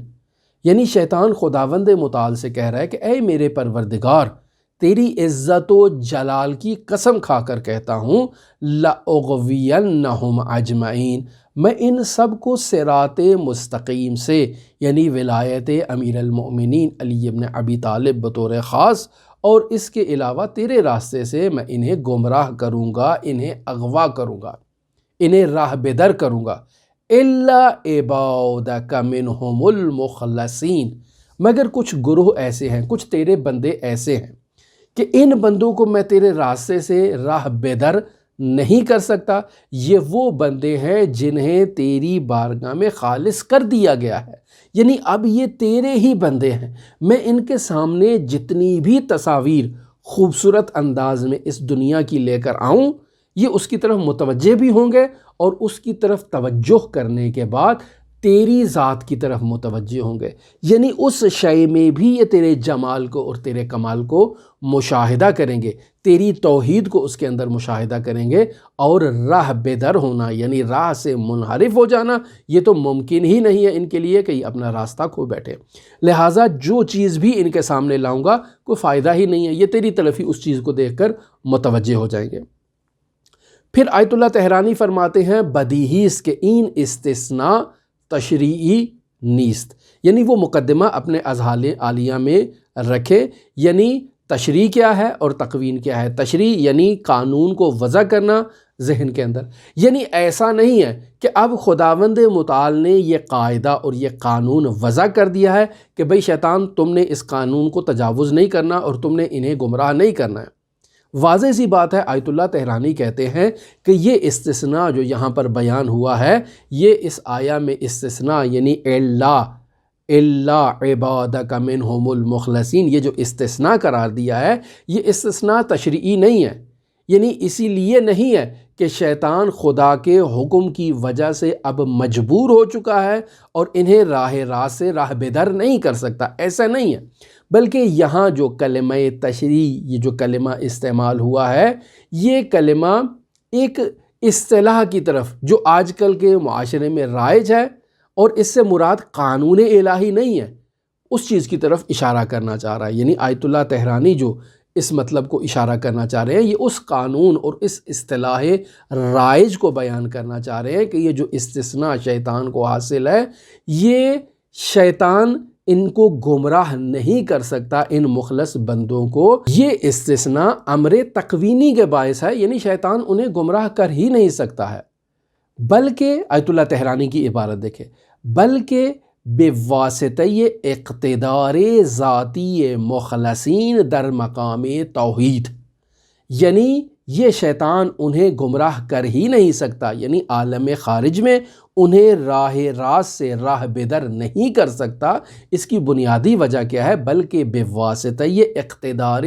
یعنی شیطان خداوند متعال سے کہہ رہا ہے کہ اے میرے پروردگار، تیری عزت و جلال کی قسم کھا کر کہتا ہوں، لَأُغْوِيَنَّهُمْ أَجْمَعِينَ، میں ان سب کو صراط مستقیم سے، یعنی ولایت امیر المؤمنین علی بن ابی طالب بطور خاص، اور اس کے علاوہ تیرے راستے سے میں انہیں گمراہ کروں گا، انہیں اغوا کروں گا، انہیں راہ بدر کروں گا، الا عبادک منہم المخلصین، مگر کچھ گروہ ایسے ہیں، کچھ تیرے بندے ایسے ہیں کہ ان بندوں کو میں تیرے راستے سے راہ بدر نہیں کر سکتا۔ یہ وہ بندے ہیں جنہیں تیری بارگاہ میں خالص کر دیا گیا ہے، یعنی اب یہ تیرے ہی بندے ہیں، میں ان کے سامنے جتنی بھی تصاویر خوبصورت انداز میں اس دنیا کی لے کر آؤں، یہ اس کی طرف متوجہ بھی ہوں گے، اور اس کی طرف توجہ کرنے کے بعد تیری ذات کی طرف متوجہ ہوں گے، یعنی اس شے میں بھی یہ تیرے جمال کو اور تیرے کمال کو مشاہدہ کریں گے، تیری توحید کو اس کے اندر مشاہدہ کریں گے، اور راہ بدر ہونا یعنی راہ سے منحرف ہو جانا یہ تو ممکن ہی نہیں ہے ان کے لیے کہ یہ اپنا راستہ کھو بیٹھے۔ لہٰذا جو چیز بھی ان کے سامنے لاؤں گا کوئی فائدہ ہی نہیں ہے، یہ تیری طرف ہی اس چیز کو دیکھ کر متوجہ ہو جائیں گے۔ پھر آیت اللہ تہرانی فرماتے ہیں بدیہی اس کے این استثناء تشریعی نیست، یعنی وہ مقدمہ اپنے اذہان عالیہ میں رکھے، یعنی تشریع کیا ہے اور تقوین کیا ہے۔ تشریع یعنی قانون کو وضع کرنا ذہن کے اندر، یعنی ایسا نہیں ہے کہ اب خداوند متعال نے یہ قاعدہ اور یہ قانون وضع کر دیا ہے کہ بھئی شیطان تم نے اس قانون کو تجاوز نہیں کرنا اور تم نے انہیں گمراہ نہیں کرنا ہے۔ واضح سی بات ہے، آیت اللہ تہرانی کہتے ہیں کہ یہ استثناء جو یہاں پر بیان ہوا ہے، یہ اس آیہ میں استثناء یعنی الا عبادک منہم المخلصین، یہ جو استثناء قرار دیا ہے یہ استثناء تشریعی نہیں ہے، یعنی اسی لیے نہیں ہے کہ شیطان خدا کے حکم کی وجہ سے اب مجبور ہو چکا ہے اور انہیں راہ راست سے راہ بدر نہیں کر سکتا، ایسا نہیں ہے، بلکہ یہاں جو کلمہ تشریع، یہ جو کلمہ استعمال ہوا ہے، یہ کلمہ ایک اصطلاح کی طرف جو آج کل کے معاشرے میں رائج ہے، اور اس سے مراد قانون الہی نہیں ہے، اس چیز کی طرف اشارہ کرنا چاہ رہا ہے۔ یعنی آیت اللہ تہرانی جو اس مطلب کو اشارہ کرنا چاہ رہے ہیں، یہ اس قانون اور اس اصطلاح رائج کو بیان کرنا چاہ رہے ہیں کہ یہ جو استثناء شیطان کو حاصل ہے، یہ شیطان ان کو گمراہ نہیں کر سکتا، ان مخلص بندوں کو۔ یہ استثناء امر تکوینی کے باعث ہے، یعنی شیطان انہیں گمراہ کر ہی نہیں سکتا ہے، بلکہ آیت اللہ تہرانی کی عبارت دیکھیں، بلکہ بواسطہ اقتدار ذاتی مخلصین در مقام توحید، یعنی یہ شیطان انہیں گمراہ کر ہی نہیں سکتا، یعنی عالم خارج میں انہیں راہ راست سے راہ بدر نہیں کر سکتا۔ اس کی بنیادی وجہ کیا ہے؟ بلکہ بواسطہ اقتدار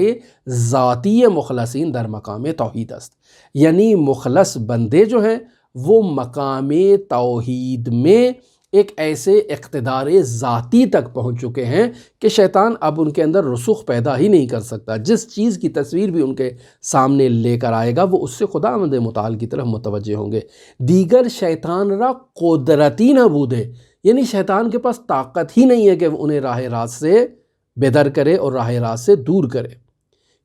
ذاتی مخلصین در مقام توحید است، یعنی مخلص بندے جو ہیں وہ مقام توحید میں ایک ایسے اقتدار ذاتی تک پہنچ چکے ہیں کہ شیطان اب ان کے اندر رسوخ پیدا ہی نہیں کر سکتا۔ جس چیز کی تصویر بھی ان کے سامنے لے کر آئے گا وہ اس سے خداوند متعال کی طرف متوجہ ہوں گے۔ دیگر شیطان را قدرتی نبود ہے، یعنی شیطان کے پاس طاقت ہی نہیں ہے کہ وہ انہیں راہ راست سے بدر کرے اور راہ راست سے دور کرے۔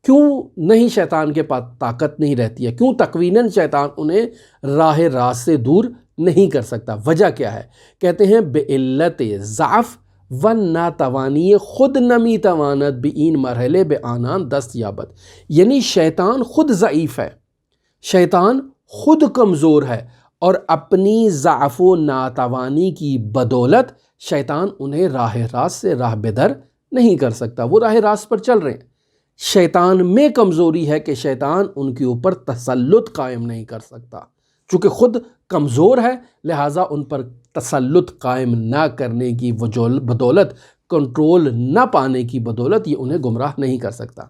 کیوں نہیں شیطان کے پاس طاقت نہیں رہتی ہے؟ کیوں تقویناً شیطان انہیں راہ راست سے دور نہیں کر سکتا؟ وجہ کیا ہے؟ کہتے ہیں بعلت ضعف و ناتوانی خود نمی تواند بھی این مرحلے بے آنان دست یابد، یعنی شیطان خود ضعیف ہے، شیطان خود کمزور ہے، اور اپنی ضعف و ناتوانی کی بدولت شیطان انہیں راہ راست سے راہ بدر نہیں کر سکتا۔ وہ راہ راست پر چل رہے ہیں، شیطان میں کمزوری ہے کہ شیطان ان کے اوپر تسلط قائم نہیں کر سکتا، چونکہ خود کمزور ہے، لہٰذا ان پر تسلط قائم نہ کرنے کی بدولت، کنٹرول نہ پانے کی بدولت یہ انہیں گمراہ نہیں کر سکتا۔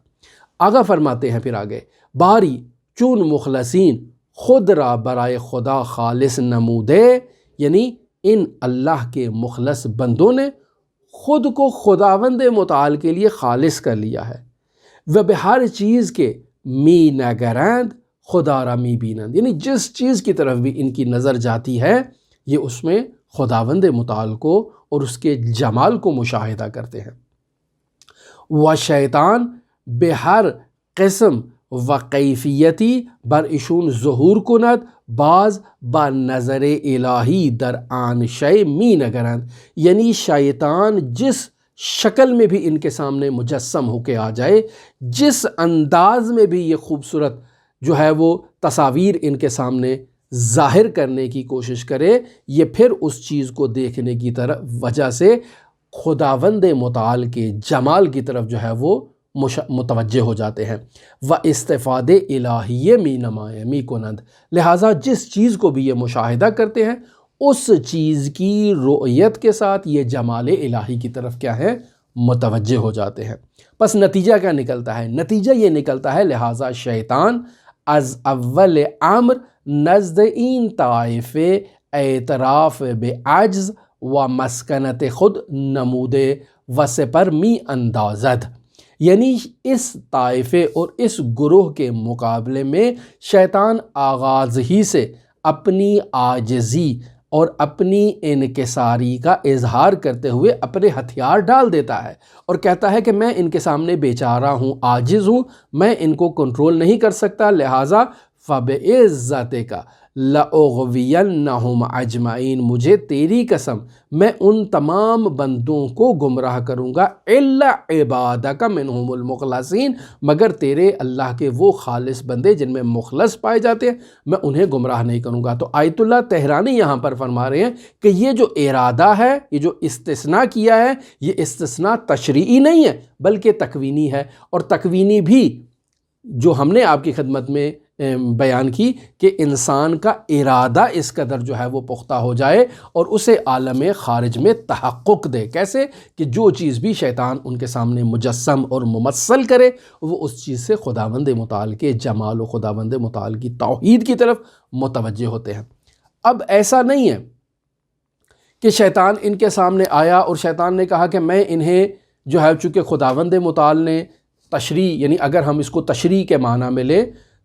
آگا فرماتے ہیں پھر آگے، باری چون مخلصین خود را برائے خدا خالص نمودے، یعنی ان اللہ کے مخلص بندوں نے خود کو خداوند متعال کے لیے خالص کر لیا ہے۔ وہ بہر چیز کے می نگرند خدا را می بینند، یعنی جس چیز کی طرف بھی ان کی نظر جاتی ہے یہ اس میں خداوند متعال کو اور اس کے جمال کو مشاہدہ کرتے ہیں۔ و شیطان بہر قسم و کیفیتی بر ایشون ظہور کند، بعض با نظر الہی در آن شے می نگرند، یعنی شیطان جس شکل میں بھی ان کے سامنے مجسم ہو کے آ جائے، جس انداز میں بھی یہ خوبصورت جو ہے وہ تصاویر ان کے سامنے ظاہر کرنے کی کوشش کرے، یہ پھر اس چیز کو دیکھنے کی طرف وجہ سے خداوند متعال کے جمال کی طرف جو ہے وہ متوجہ ہو جاتے ہیں۔ و استفادے الہیہ می نمایہ می کنند، لہٰذا جس چیز کو بھی یہ مشاہدہ کرتے ہیں اس چیز کی رؤیت کے ساتھ یہ جمال الہی کی طرف کیا ہے، متوجہ ہو جاتے ہیں۔ پس نتیجہ کیا نکلتا ہے؟ نتیجہ یہ نکلتا ہے لہٰذا شیطان از اول امر نزد این طائفے اعتراف بعجز و مسکنت خود نمودے و سپر می اندازد، یعنی اس طائفے اور اس گروہ کے مقابلے میں شیطان آغاز ہی سے اپنی عاجزی اور اپنی انکساری کا اظہار کرتے ہوئے اپنے ہتھیار ڈال دیتا ہے اور کہتا ہے کہ میں ان کے سامنے بیچارہ ہوں، عاجز ہوں، میں ان کو کنٹرول نہیں کر سکتا، لہٰذا فَبِعِزَّتِكَ لَأُغْوِيَنَّهُمْ اجمعین، مجھے تیری قسم میں ان تمام بندوں کو گمراہ کروں گا، الا عبادک منہم المخلصین، مگر تیرے اللہ کے وہ خالص بندے جن میں مخلص پائے جاتے ہیں میں انہیں گمراہ نہیں کروں گا۔ تو آیت اللہ تہرانی یہاں پر فرما رہے ہیں کہ یہ جو ارادہ ہے، یہ جو استثناء کیا ہے، یہ استثناء تشریعی نہیں ہے بلکہ تکوینی ہے، اور تکوینی بھی جو ہم نے آپ کی خدمت میں بیان کی کہ انسان کا ارادہ اس قدر جو ہے وہ پختہ ہو جائے اور اسے عالم خارج میں تحقق دے۔ کیسے؟ کہ جو چیز بھی شیطان ان کے سامنے مجسم اور ممثل کرے وہ اس چیز سے خداوند متعال کے جمال و خداوند متعال کی توحید کی طرف متوجہ ہوتے ہیں۔ اب ایسا نہیں ہے کہ شیطان ان کے سامنے آیا اور شیطان نے کہا کہ میں انہیں جو ہے چونکہ خداوند متعال نے تشریع، یعنی اگر ہم اس کو تشریع کے معنی میں لیں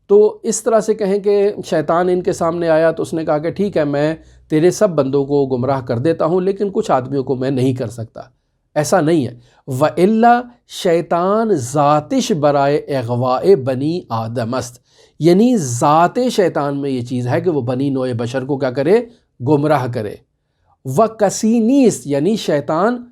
تو اس طرح سے کہیں کہ شیطان ان کے سامنے آیا تو اس نے کہا کہ ٹھیک ہے میں تیرے سب بندوں کو گمراہ کر دیتا ہوں لیکن کچھ آدمیوں کو میں نہیں کر سکتا، ایسا نہیں ہے۔ وَإِلَّا شیطان ذاتش برائے اغواء بنی آدم است، یعنی ذات شیطان میں یہ چیز ہے کہ وہ بنی نوع بشر کو کیا کرے، گمراہ کرے۔ وَكَسِي نیست، یعنی شیطان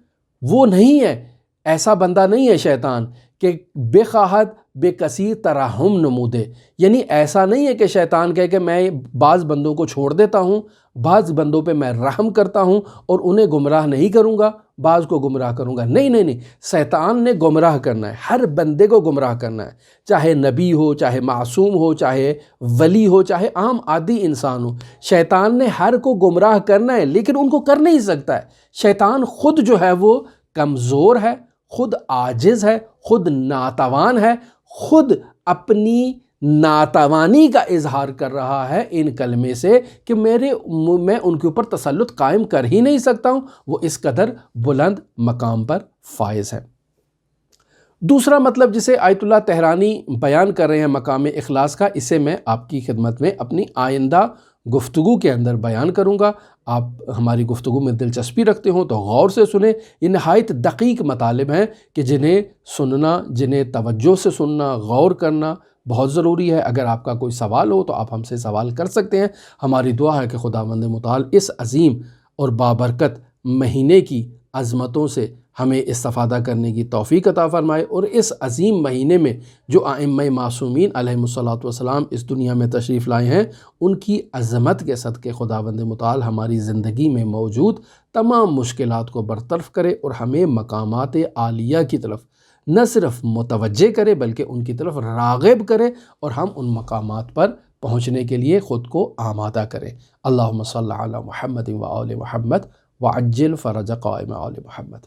وہ نہیں ہے، ایسا بندہ نہیں ہے شیطان کہ بے خواہد بے کثیر ترحم نمودے، یعنی ایسا نہیں ہے کہ شیطان کہے کہ میں بعض بندوں کو چھوڑ دیتا ہوں، بعض بندوں پہ میں رحم کرتا ہوں اور انہیں گمراہ نہیں کروں گا، بعض کو گمراہ کروں گا، نہیں نہیں نہیں، شیطان نے گمراہ کرنا ہے، ہر بندے کو گمراہ کرنا ہے، چاہے نبی ہو، چاہے معصوم ہو، چاہے ولی ہو، چاہے عام عادی انسان ہو، شیطان نے ہر کو گمراہ کرنا ہے لیکن ان کو کر نہیں سکتا ہے۔ شیطان خود جو ہے وہ کمزور ہے، خود عاجز ہے، خود ناتوان ہے، خود اپنی ناتوانی کا اظہار کر رہا ہے ان کلمے سے کہ میں ان کے اوپر تسلط قائم کر ہی نہیں سکتا ہوں، وہ اس قدر بلند مقام پر فائز ہے۔ دوسرا مطلب جسے آیت اللہ تہرانی بیان کر رہے ہیں مقام اخلاص کا، اسے میں آپ کی خدمت میں اپنی آئندہ گفتگو کے اندر بیان کروں گا۔ آپ ہماری گفتگو میں دلچسپی رکھتے ہوں تو غور سے سنیں، یہ نہایت دقیق مطالب ہیں کہ جنہیں سننا، جنہیں توجہ سے سننا، غور کرنا بہت ضروری ہے۔ اگر آپ کا کوئی سوال ہو تو آپ ہم سے سوال کر سکتے ہیں۔ ہماری دعا ہے کہ خداوند متعال اس عظیم اور بابرکت مہینے کی عظمتوں سے ہمیں استفادہ کرنے کی توفیق عطا فرمائے، اور اس عظیم مہینے میں جو ائمہ معصومین علیہم الصلاۃ والسلام اس دنیا میں تشریف لائے ہیں، ان کی عظمت کے صدقے خداوند متعال ہماری زندگی میں موجود تمام مشکلات کو برطرف کرے اور ہمیں مقامات عالیہ کی طرف نہ صرف متوجہ کرے بلکہ ان کی طرف راغب کرے، اور ہم ان مقامات پر پہنچنے کے لیے خود کو آمادہ کریں۔ اللہم صلی علی محمد و آل محمد وعجل فرج قائم آل محمد۔